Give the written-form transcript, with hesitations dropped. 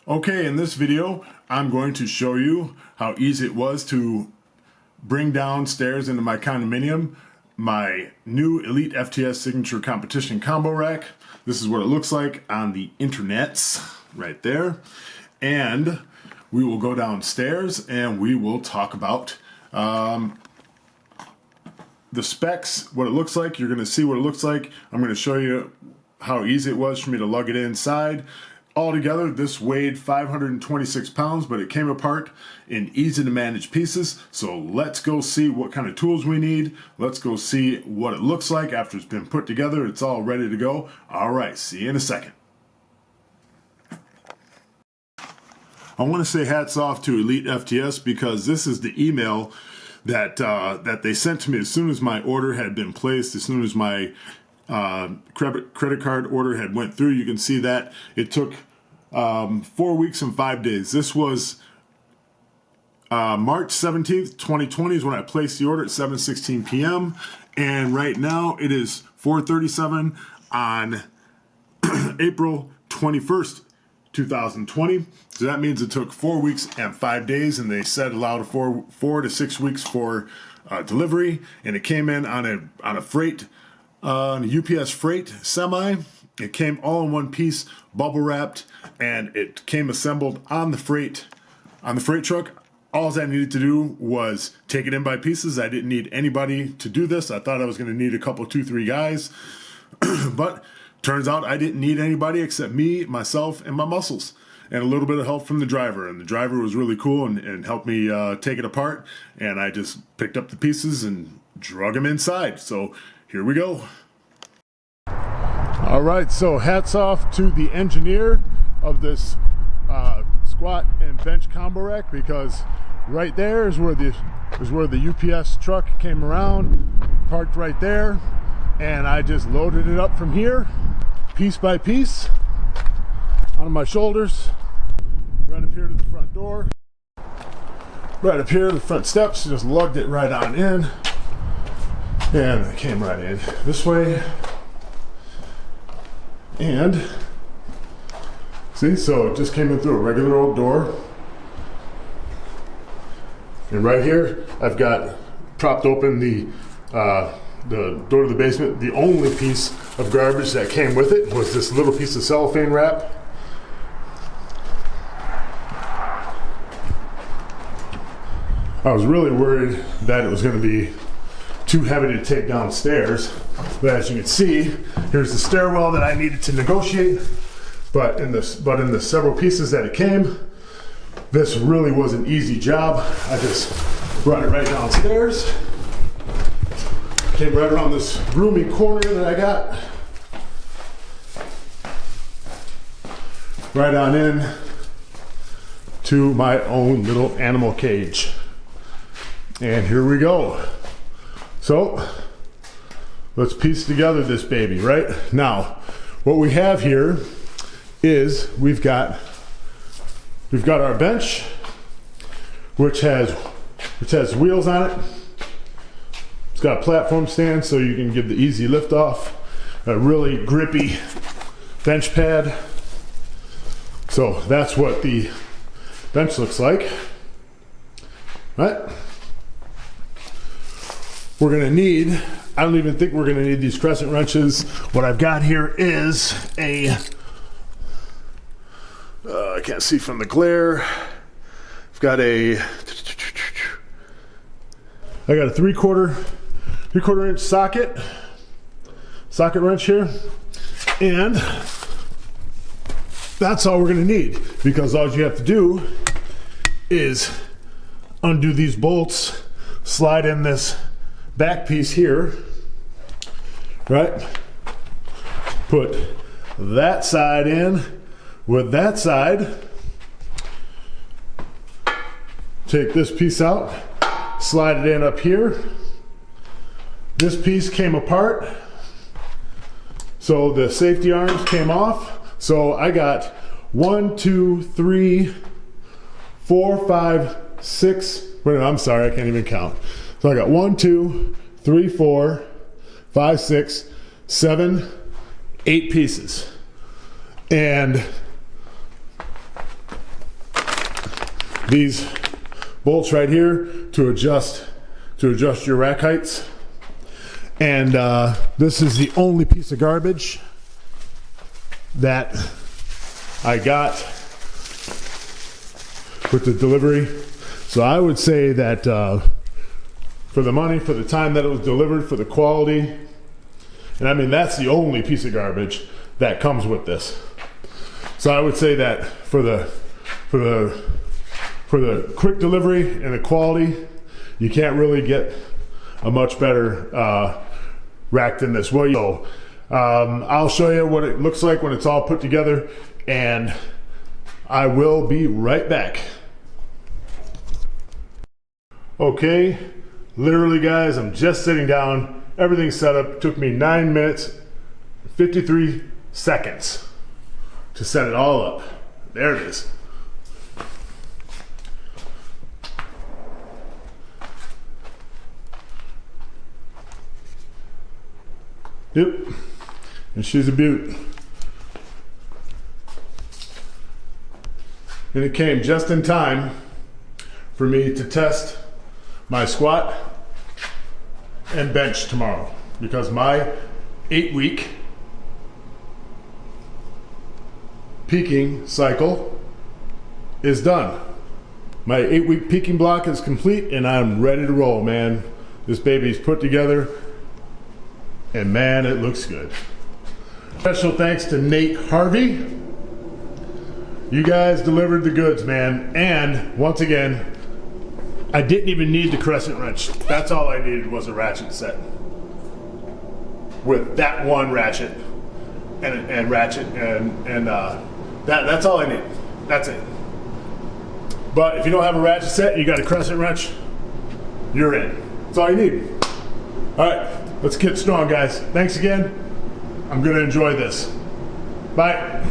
Okay, in this video, I'm going to show you how easy it was to bring downstairs into my condominium my new Elite FTS Signature Competition Combo Rack. This is what it looks like on the internets, right there. And we will go downstairs and we will talk about the specs, what it looks like. You're going to see what it looks like. I'm going to show you how easy it was for me to lug it inside. Altogether, this weighed 526 pounds, but it came apart in easy to manage pieces. So let's go see what kind of tools we need. Let's go see what it looks like after it's been put together. It's all ready to go. All right, see you in a second. I want to say hats off to Elite FTS because this is the email that they sent to me as soon as my order had been placed, as soon as my credit card order had went through. You can see that it took 4 weeks and 5 days. This was March 17th, 2020 is when I placed the order at 7:16 p.m. And right now it is 4:37 on April 21st, 2020. So that means it took 4 weeks and 5 days, and they said allowed 4 to 6 weeks for delivery. And it came in on a freight, a UPS freight semi. It came all in one piece, bubble wrapped, and it came assembled on the freight truck. All I needed to do was take it in by pieces. I didn't need anybody to do this. I thought I was going to need a couple, 2-3 guys, but turns out I didn't need anybody except me, myself, and my muscles, and a little bit of help from the driver. And the driver was really cool and helped me take it apart. And I just picked up the pieces and drug them inside. So here we go. All right, so hats off to the engineer of this squat and bench combo rack, because right there is where the UPS truck came around, parked right there, and I just loaded it up from here, piece by piece, on my shoulders, right up here to the front door, right up here to the front steps, just lugged it right on in, and it came right in this way. And see, so it just came in through a regular old door. And right here, I've got propped open the door to the basement. The only piece of garbage that came with it was this little piece of cellophane wrap. I was really worried that it was going to be too heavy to take downstairs, but as you can see, here's the stairwell that I needed to negotiate. But in the several pieces that it came, this really was an easy job. I just brought it right downstairs, came right around this roomy corner that I got, right on in to my own little animal cage. And here we go. So let's piece together this baby. Right now, what we have here is we've got our bench, which has wheels on it. It's got a platform stand so you can give the easy lift off. A really grippy bench pad. So that's what the bench looks like. Right? We're gonna need, I don't even think we're gonna need these crescent wrenches. What I've got here is I can't see from the glare. I've got I got a 3/4 inch socket wrench here. And that's all we're gonna need, because all you have to do is undo these bolts, slide in this back piece here, right? Put that side in with that side. Take this piece out, slide it in up here. This piece came apart, so the safety arms came off. So I got 1, 2, 3, 4, 5, 6. Wait, I'm sorry, I can't even count. So I got 1, 2, 3, 4, 5, 6, 7, 8 pieces. And these bolts right here to adjust your rack heights. And this is the only piece of garbage that I got with the delivery. So I would say that for the money, for the time that it was delivered, for the quality, and I mean that's the only piece of garbage that comes with this. So I would say that for the quick delivery and the quality, you can't really get a much better rack than this. Well, I'll show you what it looks like when it's all put together, and I will be right back. Okay, literally guys, I'm just sitting down. Everything's set up. It took me 9 minutes, 53 seconds to set it all up. There it is. Yep, and she's a beaut. And it came just in time for me to test my squat and bench tomorrow, because my 8-week peaking cycle is done. My 8-week peaking block is complete and I'm ready to roll, man. This baby's put together and man, it looks good. Special thanks to Nate Harvey. You guys delivered the goods, man. And once again, I didn't even need the crescent wrench. That's all I needed was a ratchet set. With that one ratchet and ratchet and that's all I need. That's it. But if you don't have a ratchet set, you got a crescent wrench, you're in. That's all you need. All right, let's get strong, guys. Thanks again. I'm gonna enjoy this. Bye.